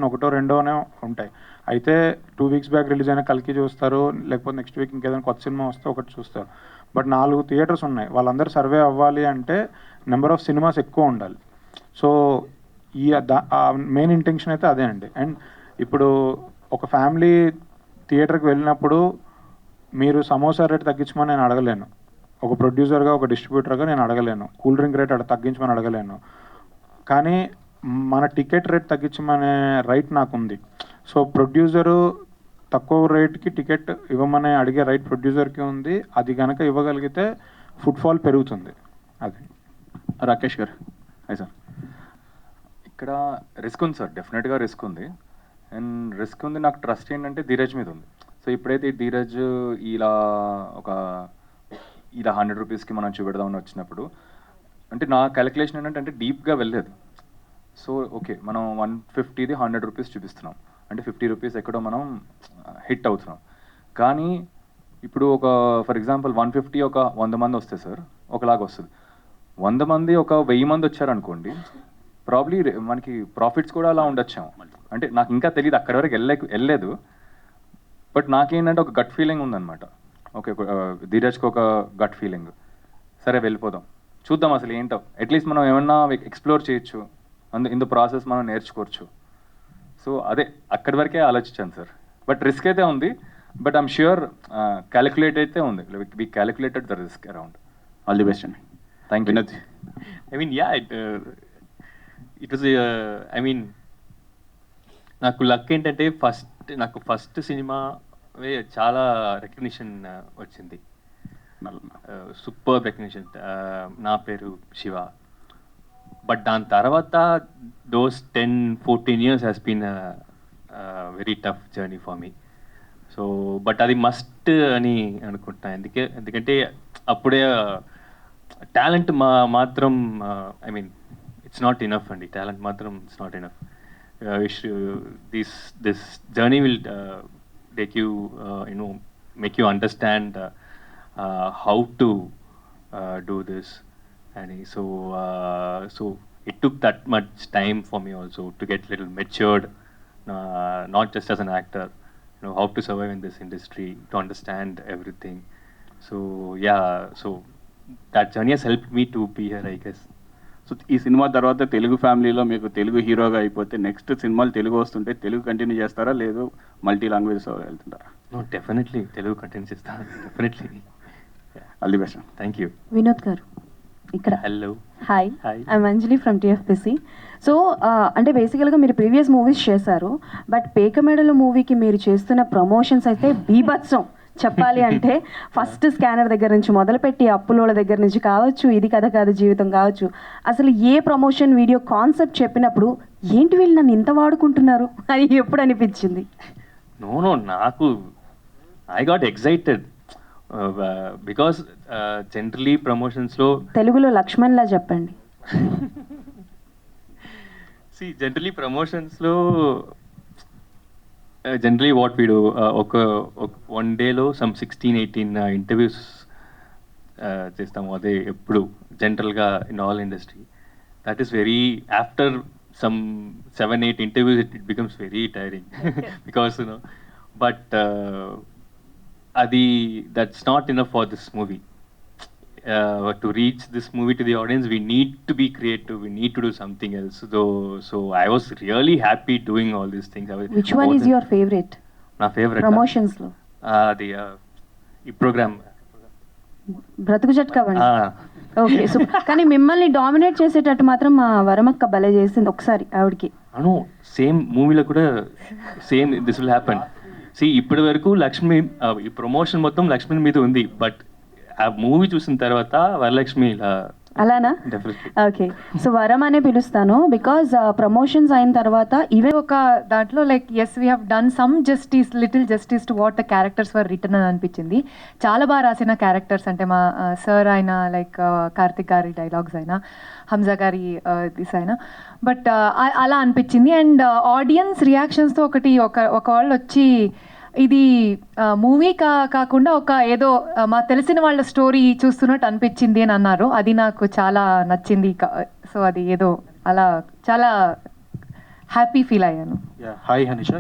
Expectation ఒకటో రెండోనే ఉంటాయి. అయితే 2 వీక్స్ బ్యాక్ రిలీజ్ అయిన కల్కి చూస్తారు, లేకపోతే నెక్స్ట్ వీక్ ఇంకేదైనా కొత్త సినిమా వస్తే ఒకటి చూస్తారు. బట్ 4 థియేటర్స్ ఉన్నాయి, వాళ్ళందరూ సర్వే అవ్వాలి అంటే నెంబర్ ఆఫ్ సినిమాస్ ఎక్కువ ఉండాలి. సో ఈ మెయిన్ ఇంటెన్షన్ అయితే అదే అండి. అండ్ ఇప్పుడు ఒక ఫ్యామిలీ థియేటర్కి వెళ్ళినప్పుడు మీరు సమోసా రేట్ తగ్గించమని నేను అడగలేను, ఒక ప్రొడ్యూసర్గా ఒక డిస్ట్రిబ్యూటర్గా నేను అడగలేను, కూల్ డ్రింక్ రేట్ తగ్గించమని అడగలేను. కానీ మన టికెట్ రేట్ తగ్గించమనే రైట్ నాకు ఉంది. సో ప్రొడ్యూసరు తక్కువ రేట్కి టికెట్ ఇవ్వమని అడిగే రైట్ ప్రొడ్యూసర్కి ఉంది. అది కనుక ఇవ్వగలిగితే ఫుట్ఫాల్ పెరుగుతుంది. అది. రాకేష్ గారు. Hi sir. ఇక్కడ రిస్క్ ఉంది సార్, డెఫినెట్గా రిస్క్ ఉంది. అండ్ రిస్క్ ఉంది, నాకు ట్రస్ట్ ఏంటంటే ధీరజ్ మీద ఉంది. సో ఇప్పుడైతే ధీరజ్ ఇలా 100 రూపీస్కి మనం చూపెడదామని వచ్చినప్పుడు అంటే నా క్యాలిక్యులేషన్ ఏంటంటే డీప్గా వెళ్ళలేదు. సో ఓకే, మనం 150ది 100 రూపీస్ చూపిస్తున్నాం అంటే 50 రూపీస్ ఎక్కడో మనం హిట్ అవుతున్నాం. కానీ ఇప్పుడు ఒక ఫర్ ఎగ్జాంపుల్ 150 ఒక 100 మంది వస్తే సార్ ఒకలాగా వస్తుంది. 100 మంది ఒక 1000 మంది వచ్చారనుకోండి, ప్రాబ్లీ మనకి ప్రాఫిట్స్ కూడా అలా ఉండొచ్చాము. అంటే నాకు ఇంకా తెలియదు, అక్కడి వరకు వెళ్ళలేదు. బట్ నాకేంటంటే ఒక గట్ ఫీలింగ్ ఉందన్నమాట. ఓకే, ధీరజ్కి ఒక గట్ ఫీలింగ్, సరే వెళ్ళిపోదాం, చూద్దాం అసలు ఏంటో, అట్లీస్ట్ మనం ఏమన్నా ఎక్స్ప్లోర్ చేయొచ్చు, ఇన్ ద ప్రాసెస్ మనం నేర్చుకోవచ్చు. సో అదే అక్కడి వరకే ఆలోచించాను సార్. బట్ రిస్క్ అయితే ఉంది, బట్ ఐమ్ ష్యూర్ క్యాలిక్యులేట్ అయితే ఉంది. We calculated the risk around. All the best అండి. Thank you. Vinod. I mean, yeah, it was I mean, నాకు లక్ ఏంటంటే నాకు ఫస్ట్ సినిమా చాలా రికగ్నిషన్ వచ్చింది, సూపర్ రికగ్నిషన్. నా పేరు శివ. బట్ దాని తర్వాత those 10-14 years has been very tough journey for me. So but అది మస్ట్ అని అనుకుంటున్నాను. ఎందుకంటే అప్పుడే టాలెంట్ మాత్రం I mean it's not enough అండి. టాలెంట్ మాత్రం it's not enough. This journey will take you, make you understand how to do this. And so it took that much time for me also to get a little matured, not just as an actor, how to survive in this industry, to understand everything. So yeah, so that journey has helped me to be here, I guess. So ఈ cinema తర్వాత తెలుగు ఫ్యామిలీలో మీకు తెలుగు హీరోగా అయిపోతే next సినిమాలు తెలుగు వస్తుంటే Telugu continue చేస్తారా, లేదు మల్టీ లాంగ్వేజ్ వెళ్తుంటారా? No, definitely తెలుగు కంటెంట్ చేస్తాను, definitely. All the best. Thank you. Vinod గారు ఇక్కడ. Hello. Hi, Hi. I'm Anjali from TFPC. So అంటే బేసికల్గా మీరు ప్రీవియస్ మూవీస్ చేశారు, బట్ పేకమేడల మూవీకి మీరు చేస్తున్న ప్రమోషన్స్ అయితే బీభత్సం చెప్పాలి అంటే. ఫస్ట్ స్కానర్ దగ్గర నుంచి మొదలుపెట్టి అప్పులోళ్ళ దగ్గర నుంచి కావచ్చు, ఇది కథ కాదు జీవితం కావచ్చు, అసలు ఏ ప్రమోషన్ వీడియో కాన్సెప్ట్ చెప్పినప్పుడు ఏంటి వీళ్ళు నన్ను ఇంత వాడుకుంటున్నారు అని ఎప్పుడు అనిపించింది? నో నాకు I got excited because generally ప్రమోషన్స్లో తెలుగులో లక్ష్మణ్లా చెప్పండి. జనరలీ ప్రమోషన్స్లో జనరలీ వాట్ వీ డూ, ఒక 1 dayలో సమ్ 16-18 ఇంటర్వ్యూస్ చేస్తాము. అదే ఎప్పుడు జనరల్గా in all industry. That is very after some 7-8 interviews it becomes very tiring because but అది that's not enough for this movie. To reach this movie to the audience, we need to be creative, we need to do something else. So I was really happy doing all these things. Which one is your favorite? My favorite promotions lo ఈ programme బ్రతుకు జట్కావండి. Okay, so కానీ మిమ్మల్ని dominate చేసేటట్టు మాత్రం మా వరమక్క భలే చేసింది ఒకసారి ఆవిడకి. అవును, సేమ్ మూవీలో కూడా సేమ్ దిస్ విల్ హ్యాపెన్. ఇప్పటి వరకు లక్ష్మి ఈ ప్రమోషన్ మొత్తం లక్ష్మి మీద ఉంది, బట్ ఆ మూవీ చూసిన తర్వాత వరలక్ష్మి అలానా? ఓకే, సో వరం అనే పిలుస్తాను బికాజ్ ప్రమోషన్స్ అయిన తర్వాత ఇవే ఒక దాంట్లో like as we have done some justice, little justice to what the characters were written అని అనిపించింది. చాలా బాగా రాసిన క్యారెక్టర్స్, అంటే మా సార్ అయినా, లైక్ కార్తిక్ గారి డైలాగ్స్ అయినా, హంజా గారి దిస్ అయినా, బట్ అలా అనిపించింది. అండ్ ఆడియన్స్ రియాక్షన్స్తో ఒక వాళ్ళు వచ్చి ఇది మూవీ కాకుండా ఒక ఏదో మా తెలిసిన వాళ్ళ స్టోరీ చూస్తున్నట్టు అనిపించింది అని అన్నారు. అది నాకు చాలా నచ్చింది. సో అది ఏదో అలా చాలా హ్యాపీ ఫీల్ అయ్యాను. హాయ్ హనిష,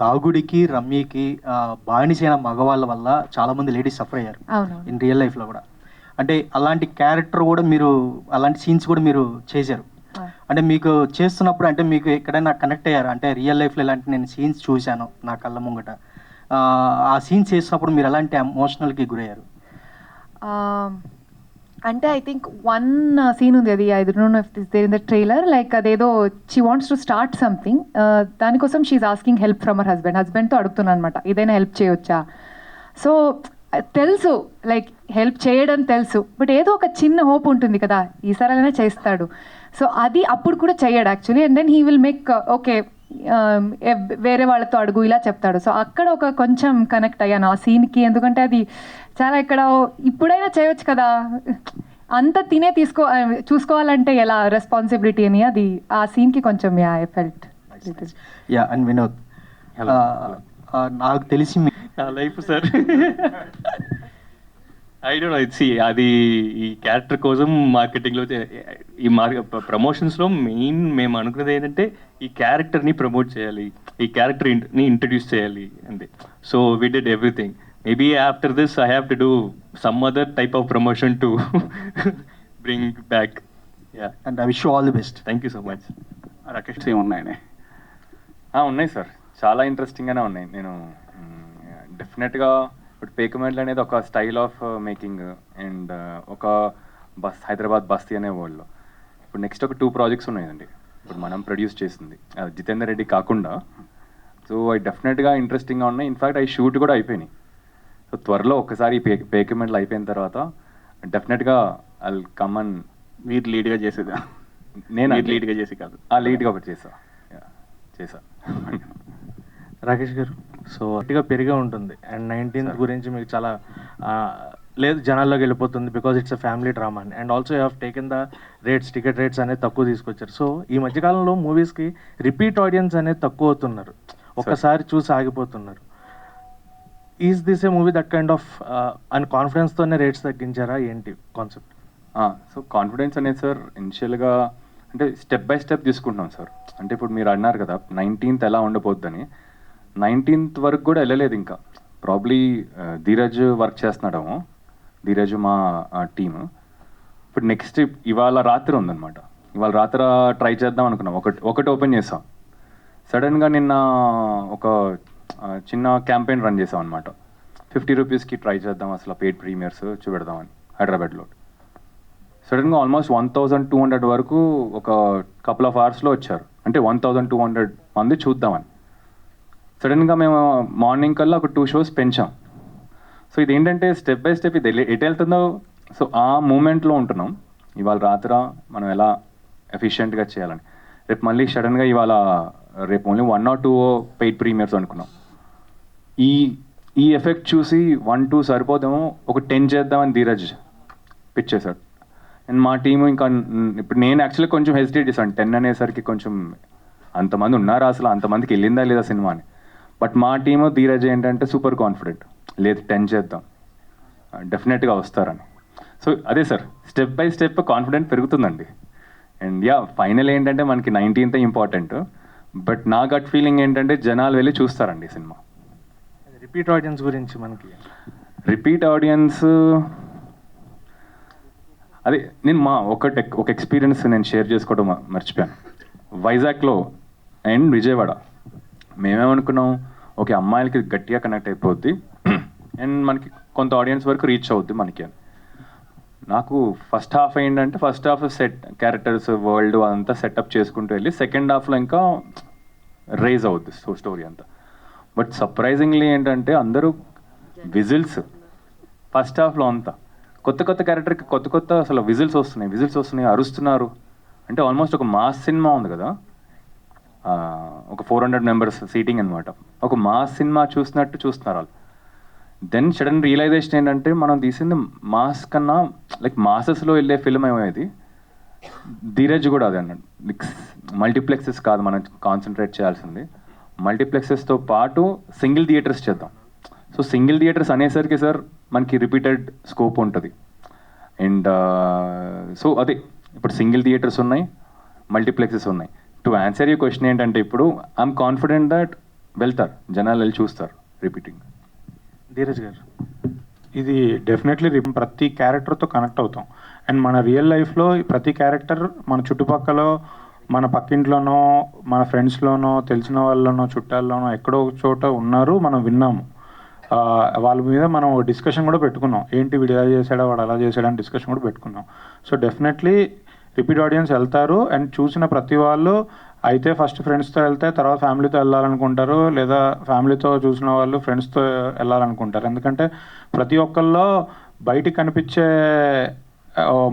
తాగుడికి రమ్మికి బానిసైన మగవాళ్ళ వల్ల చాలామంది లేడీస్ సఫర్ అయ్యారు అవును. ఇన్ రియల్ లైఫ్లో కూడా. అంటే అలాంటి క్యారెక్టర్ కూడా మీరు, అలాంటి సీన్స్ కూడా మీరు చేశారు. అంటే మీకు చేస్తున్నప్పుడు అంటే మీకు ఎక్కడైనా కనెక్ట్ అయ్యారు? అంటే రియల్ లైఫ్లో ఇలాంటి నేను సీన్స్ చూశాను నా కళ్ళ ముంగట, ఆ సీన్స్ చేసినప్పుడు మీరు ఎలాంటి ఎమోషనల్కి గురయ్యారు? అంటే ఐ థింక్ వన్ సీన్ ఉంది, అది I don't know if this there in the trailer, like అదేదో she wants to start something, దానికోసం she asking help from her హస్బెండ్తో అడుగుతున్నాను అనమాట, ఏదైనా హెల్ప్ చేయొచ్చా. సో తెలుసు లైక్ హెల్ప్ చేయడం తెలుసు, బట్ ఏదో ఒక చిన్న హోప్ ఉంటుంది కదా, ఈసారైనా చేస్తాడు. సో అది అప్పుడు కూడా చెయ్యడు actually, and then he will make okay వేరే వాళ్ళతో అడుగు ఇలా చెప్తాడు. సో అక్కడ ఒక కొంచెం కనెక్ట్ అయ్యాను ఆ సీన్కి, ఎందుకంటే అది చాలా ఇక్కడ ఇప్పుడైనా చేయొచ్చు కదా, అంత తినే చూసుకోవాలంటే ఎలా రెస్పాన్సిబిలిటీ అని, అది ఆ సీన్కి కొంచెం ఐ ఫెల్ట్. అండ్ వినోద్, నాకు తెలిసి life sir I don't know, see అది ఈ క్యారెక్టర్ కోసం మార్కెటింగ్లో ఈ ప్రమోషన్స్లో మెయిన్ మేము అనుకున్నది ఏంటంటే ఈ క్యారెక్టర్ని ప్రమోట్ చేయాలి, ఈ క్యారెక్టర్ని ఇంట్రడ్యూస్ చేయాలి అంతే. So we did everything. Maybe after this I have to do some other type of promotion to bring back. Yeah, and I wish you all the best. Thank you so much. Rakesh ఏమున్నాయనే? ఉన్నాయి sir, చాలా ఇంట్రెస్టింగ్గానే ఉన్నాయి. నేను డెఫినెట్గా ఇప్పుడు పేకమెడ్లు అనేది ఒక style of making and ఒక హైదరాబాద్ బస్తీ అనే వరల్డ్లో ఇప్పుడు నెక్స్ట్ ఒక 2 ప్రాజెక్ట్స్ ఉన్నాయండి ఇప్పుడు మనం ప్రొడ్యూస్ చేసింది జితేందర్ రెడ్డి కాకుండా. సో అవి డెఫినెట్గా ఇంట్రెస్టింగ్గా ఉన్నాయి. ఇన్ఫ్యాక్ట్ అవి షూట్ కూడా అయిపోయినాయి. సో త్వరలో ఒకసారి పేకమెడ్లు అయిపోయిన తర్వాత డెఫినెట్గా ఐ విల్ కమ్ అండ్ మీరు లీడ్గా చేసేదా? నేను లీడ్గా చేసి కాదు, లీడ్గా ఒకటి చేసా. రాకేష్ గారు, సో అట్టిగా పెరిగే ఉంటుంది అండ్ 19th గురించి మీకు చాలా లేదు జనాల్లోకి వెళ్ళిపోతుంది because it's a family drama and also you have taken the rates, ticket rates అనేది తక్కువ తీసుకొచ్చారు. సో ఈ మధ్యకాలంలో మూవీస్కి రిపీట్ ఆడియన్స్ అనేది తక్కువ అవుతున్నారు, ఒక్కసారి చూసి ఆగిపోతున్నారు. Is this a movie that kind of and కాన్ఫిడెన్స్తోనే రేట్స్ తగ్గించారా ఏంటి కాన్సెప్ట్? సో కాన్ఫిడెన్స్ అనేది సార్ ఇనిషియల్గా అంటే స్టెప్ బై స్టెప్ తీసుకుంటున్నాం సార్. అంటే ఇప్పుడు మీరు అన్నారు కదా 19th ఎలా ఉండబోద్దని, 19th వరకు కూడా వెళ్ళలేదు ఇంకా. ప్రాబ్లీ ధీరజ్ వర్క్ చేస్తున్నాడేమో, ధీరజ్ మా టీమ్. ఇప్పుడు నెక్స్ట్ ఇవాళ రాత్రి ఉందన్నమాట, ఇవాళ రాత్రి ట్రై చేద్దాం అనుకున్నాం, ఒకటి ఓపెన్ చేసాం. సడన్గా నిన్న ఒక చిన్న క్యాంపెయిన్ రన్ చేసాం అనమాట, 50 రూపీస్కి ట్రై చేద్దాం అసలు పెయిడ్ ప్రీమియర్స్ చూపెడదామని హైదరాబాద్లో. సడన్గా ఆల్మోస్ట్ 1200 వరకు ఒక కపుల్ ఆఫ్ అవర్స్లో వచ్చారు, అంటే 1200 మంది చూద్దామని. సడన్గా మేము మార్నింగ్ కల్లా ఒక 2 షోస్ పెంచాం. సో ఇది ఏంటంటే స్టెప్ బై స్టెప్ ఇది ఎటు వెళ్తుందో, సో ఆ మూమెంట్లో ఉంటున్నాం. ఇవాళ రాత్ర మనం ఎలా ఎఫిషియెంట్గా చేయాలని, రేపు మళ్ళీ సడన్గా ఇవాళ రేపు ఓన్లీ 1 or 2 పెయిడ్ ప్రీమియర్స్ అనుకున్నాం. ఈ ఎఫెక్ట్ చూసి 1-2 సరిపోదేమో, ఒక 10 చేద్దామని ధీరజ్ పిచ్ చేశాడు. అండ్ మా టీము ఇంకా ఇప్పుడు నేను యాక్చువల్లీ కొంచెం హెసిటేట్ చేశాను, 10 అనేసరికి కొంచెం అంతమంది ఉన్నారా అసలు, అంతమందికి వెళ్ళిందా లేదా సినిమా అని. బట్ మా టీము ధీరజ్ ఏంటంటే సూపర్ కాన్ఫిడెంట్, లేదు 10 చేద్దాం డెఫినెట్గా వస్తారని. సో అదే sir, step by step confident పెరుగుతుందండి. అండ్ ఫైనల్ ఏంటంటే మనకి 19th ఇంపార్టెంట్, బట్ నా గట్ ఫీలింగ్ ఏంటంటే జనాలు వెళ్ళి చూస్తారండి సినిమా. రిపీట్ ఆడియన్స్ గురించి మనకి రిపీట్ ఆడియన్స్ అదే నేను ఒక ఎక్స్పీరియన్స్ నేను షేర్ చేసుకోవడం మర్చిపోయాను. వైజాగ్లో అండ్ విజయవాడ మేమేమనుకున్నాం, ఓకే అమ్మాయిలకి గట్టిగా కనెక్ట్ అయిపోద్ది అండ్ మనకి కొంత ఆడియన్స్ వరకు రీచ్ అవుద్ది మనకి అని. నాకు ఫస్ట్ హాఫ్ ఏంటంటే first half set characters world అదంతా సెటప్ చేసుకుంటూ వెళ్ళి సెకండ్ హాఫ్లో ఇంకా రైజ్ అవుద్ది స్టోరీ అంతా. బట్ సర్ప్రైజింగ్లీ ఏంటంటే అందరూ విజిల్స్ ఫస్ట్ హాఫ్లో అంతా కొత్త క్యారెక్టర్కి కొత్త అసలు విజిల్స్ వస్తున్నాయి అరుస్తున్నారు. అంటే ఆల్మోస్ట్ ఒక మాస్ సినిమా ఉంది కదా, ఒక 400 members సీటింగ్ అనమాట, ఒక మాస్ సినిమా చూసినట్టు చూస్తున్నారు వాళ్ళు. దెన్ సడన్ రియలైజేషన్ ఏంటంటే మనం తీసింది మాస్ కన్నా లైక్ మాసెస్లో వెళ్ళే ఫిల్మ్ ఏమేది. ధీరజ్ కూడా అదే అన్నాడు, మల్టీప్లెక్సెస్ కాదు మనం కాన్సన్ట్రేట్ చేయాల్సింది, మల్టీప్లెక్సెస్తో పాటు సింగిల్ థియేటర్స్ చేద్దాం. సో సింగిల్ థియేటర్స్ అనేసరికి సార్ మనకి రిపీటెడ్ స్కోప్ ఉంటుంది. అండ్ సో అదే ఇప్పుడు సింగిల్ థియేటర్స్ ఉన్నాయి, మల్టీప్లెక్సెస్ ఉన్నాయి. టు ఆన్సర్ ఈ క్వశ్చన్ ఏంటంటే ఇప్పుడు ఐఎమ్ కాన్ఫిడెంట్ దట్ వెళ్తారు, జనాలు వెళ్ళి చూస్తారు రిపీటింగ్. ధీరజ్ గారు. ఇది డెఫినెట్లీ ప్రతి క్యారెక్టర్తో కనెక్ట్ అవుతాం. అండ్ మన రియల్ లైఫ్లో ప్రతి క్యారెక్టర్ మన చుట్టుపక్కల, మన పక్కింట్లోనో, మన ఫ్రెండ్స్లోనో, తెలిసిన వాళ్ళనో, చుట్టాల్లోనో ఎక్కడో ఒక చోట ఉన్నారు, మనం విన్నాము. వాళ్ళ మీద మనం డిస్కషన్ కూడా పెట్టుకున్నాం, ఏంటి వీడు ఇలా చేశాడా, వాడు అలా చేశాడా అని డిస్కషన్ కూడా పెట్టుకున్నాం. సో డెఫినెట్లీ రిపీట్ ఆడియన్స్ వెళ్తారు. అండ్ చూసిన ప్రతి వాళ్ళు అయితే ఫస్ట్ ఫ్రెండ్స్తో వెళ్తే తర్వాత ఫ్యామిలీతో వెళ్ళాలనుకుంటారు, లేదా ఫ్యామిలీతో చూసిన వాళ్ళు ఫ్రెండ్స్తో వెళ్ళాలనుకుంటారు. ఎందుకంటే ప్రతి ఒక్కళ్ళలో బయటికి కనిపించే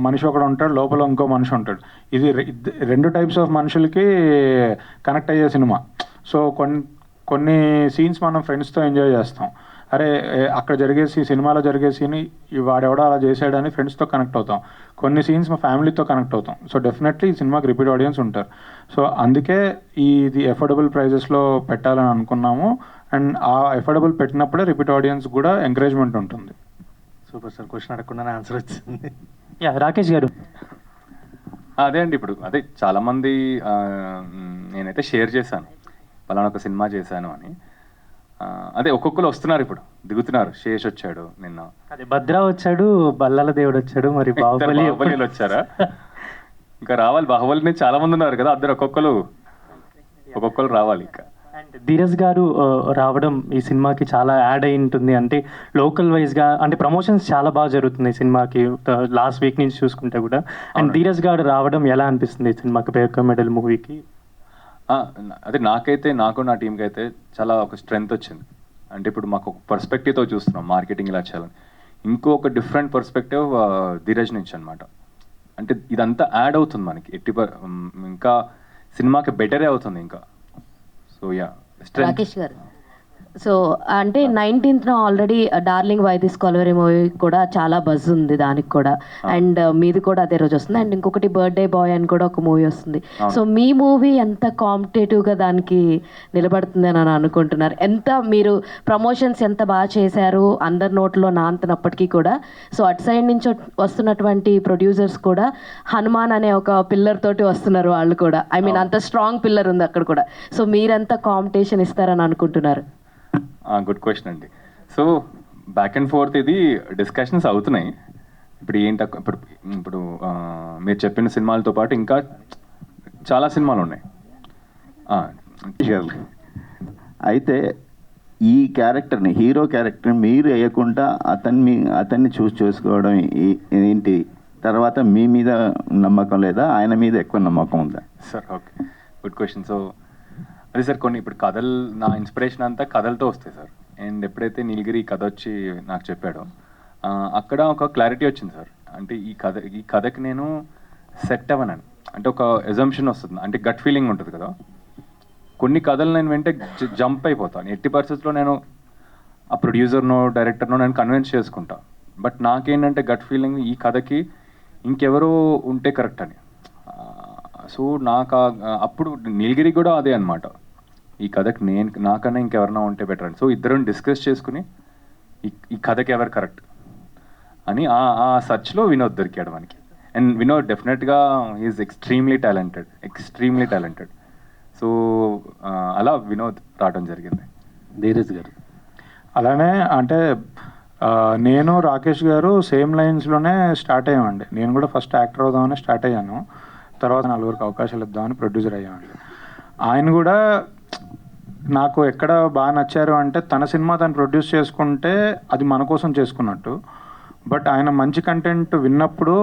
మనిషి ఒకడు ఉంటాడు, లోపల ఇంకో మనిషి ఉంటాడు. ఇది రెండు టైప్స్ ఆఫ్ మనుషులకి కనెక్ట్ అయ్యే సినిమా. సో కొన్ని సీన్స్ మనం ఫ్రెండ్స్తో ఎంజాయ్ చేస్తాం, అరే అక్కడ జరిగే సినిమాలో జరిగే సీన్ వాడెవడో అలా చేసాడని ఫ్రెండ్స్తో కనెక్ట్ అవుతాం. కొన్ని సీన్స్ మా ఫ్యామిలీతో కనెక్ట్ అవుతాం. సో డెఫినెట్లీ ఈ సినిమాకి రిపీట్ ఆడియన్స్ ఉంటారు. సో అందుకే ఇది ఎఫోర్డబుల్ ప్రైజెస్లో పెట్టాలని అనుకున్నాము. అండ్ ఆ ఎఫోర్డబుల్ పెట్టినప్పుడే రిపీట్ ఆడియన్స్ కూడా ఎంకరేజ్మెంట్ ఉంటుంది. సూపర్ సార్, క్వశ్చన్ అడగకుండానే ఆన్సర్ వచ్చింది. రాకేష్ గారు. అదే అండి, ఇప్పుడు అదే చాలామంది నేనైతే షేర్ చేశాను పలానా ఒక సినిమా చేశాను అని. అదే ఒక్కొక్కరు వస్తున్నారు, ఇప్పుడు దిగుతున్నారు. శేష్ వచ్చాడు నిన్న, అదే భద్రా వచ్చాడు, బల్లాల దేవుడు వచ్చాడు, మరి బాహుబలి వచ్చారా? ఇంకా రావాలి, బాహుబలి చాలా మంది ఉన్నారు కదా, అందరు ఒక్కొక్కరు రావాలి. ఇంకా అండ్ ధీరజ్ గారు రావడం ఈ సినిమాకి చాలా యాడ్ అయి ఉంటుంది. అంటే లోకల్ వైజ్గా అంటే ప్రమోషన్స్ చాలా బాగా జరుగుతుంది ఈ సినిమాకి లాస్ట్ వీక్ నుంచి చూసుకుంటే కూడా. అండ్ ధీరజ్ గారు రావడం ఎలా అనిపిస్తుంది ఈ సినిమాకి, పేక మెడల్ మూవీకి? అదే నాకైతే, నాకు నా టీంకి అయితే చాలా ఒక స్ట్రెంగ్త్ వచ్చింది. అంటే ఇప్పుడు మాకు ఒక పర్స్పెక్టివ్తో చూస్తున్నాం మార్కెటింగ్ ఇలా చేయాలని. ఇంకొక డిఫరెంట్ పర్స్పెక్టివ్ ధీరజ్ నుంచి అనమాట. అంటే ఇదంతా యాడ్ అవుతుంది మనకి, ఇంకా సినిమాకి బెటరే అవుతుంది ఇంకా. సో యా, రాకేష్ గారు, సో అంటే 19th already darling why this Kolaveri movie కూడా చాలా బజ్ ఉంది దానికి కూడా. అండ్ మీది కూడా అదే రోజు వస్తుంది. అండ్ ఇంకొకటి బర్త్డే బాయ్ అని కూడా ఒక మూవీ వస్తుంది. సో మీ మూవీ ఎంత కాంపిటేటివ్గా దానికి నిలబడుతుంది అని అనుకుంటున్నారు? ఎంత మీరు ప్రమోషన్స్ ఎంత బాగా చేశారు, అందరి నోట్లో నాంతనప్పటికీ కూడా. సో అటు సైడ్ నుంచి వస్తున్నటువంటి ప్రొడ్యూసర్స్ కూడా హనుమాన్ అనే ఒక పిల్లర్ తోటి వస్తున్నారు వాళ్ళు కూడా. ఐ మీన్ అంత స్ట్రాంగ్ పిల్లర్ ఉంది అక్కడ కూడా. సో మీరెంత కాంపిటీషన్ ఇస్తారని అనుకుంటున్నారు? గుడ్ క్వశ్చన్ అండి. సో బ్యాక్ అండ్ ఫోర్త్ ఇది డిస్కషన్స్ అవుతున్నాయి. ఇప్పుడు ఇప్పుడు మీరు చెప్పిన సినిమాలతో పాటు ఇంకా చాలా సినిమాలు ఉన్నాయి. అయితే ఈ క్యారెక్టర్ని, హీరో క్యారెక్టర్ని మీరు వేయకుండా అతన్ని చేసుకోవడం ఏంటి? తర్వాత మీ మీద నమ్మకం లేదా, ఆయన మీద ఎక్కువ నమ్మకం ఉందా? Sir okay, good question. So అదే సార్, కొన్ని ఇప్పుడు కథలు, నా ఇన్స్పిరేషన్ అంతా కథలతో వస్తాయి సార్. అండ్ ఎప్పుడైతే నీలగిరి కథ వచ్చి నాకు చెప్పాడో అక్కడ ఒక క్లారిటీ వచ్చింది సార్. అంటే ఈ కథకి నేను సెట్ అవ్వనని, అంటే ఒక ఎజంప్షన్ వస్తుంది, అంటే గట్ ఫీలింగ్ ఉంటుంది కదా. కొన్ని కథలు నేను వెంటే జంప్ అయిపోతాను. ఎట్టి పరిస్థితుల్లో నేను ఆ ప్రొడ్యూసర్నో డైరెక్టర్నో నేను కన్విన్స్ చేసుకుంటా. బట్ నాకేంటంటే గట్ ఫీలింగ్ ఈ కథకి ఇంకెవరో ఉంటే కరెక్ట్ అని. సో నాకు అప్పుడు నీలగిరి కూడా అదే అనమాట, ఈ కథకి నాకన్నా ఇంకెవరన్నా ఉంటే బెటర్ అని. సో ఇద్దరం డిస్కస్ చేసుకుని ఈ కథకి ఎవరు కరెక్ట్ అని ఆ సర్చ్లో వినోద్ దొరికాడు మనకి. అండ్ వినోద్ డెఫినెట్గా ఈజ్ ఎక్స్ట్రీమ్లీ టాలెంటెడ్. సో అలా వినోద్ రావడం జరిగింది. ధీరజ్ గారు. అలానే అంటే నేను రాకేష్ గారు సేమ్ లైన్స్లోనే స్టార్ట్ అయ్యామండి. నేను కూడా ఫస్ట్ యాక్టర్ అవుదామని స్టార్ట్ అయ్యాను, తర్వాత నలుగురికి అవకాశాలు ఇద్దామని ప్రొడ్యూసర్ అయ్యామండి. ఆయన కూడా నాకు ఎక్కడ బాగా నచ్చారు అంటే, తన సినిమా తను ప్రొడ్యూస్ చేసుకుంటే అది మన కోసం చేసుకున్నట్టు. బట్ ఆయన మంచి కంటెంట్ విన్నప్పుడు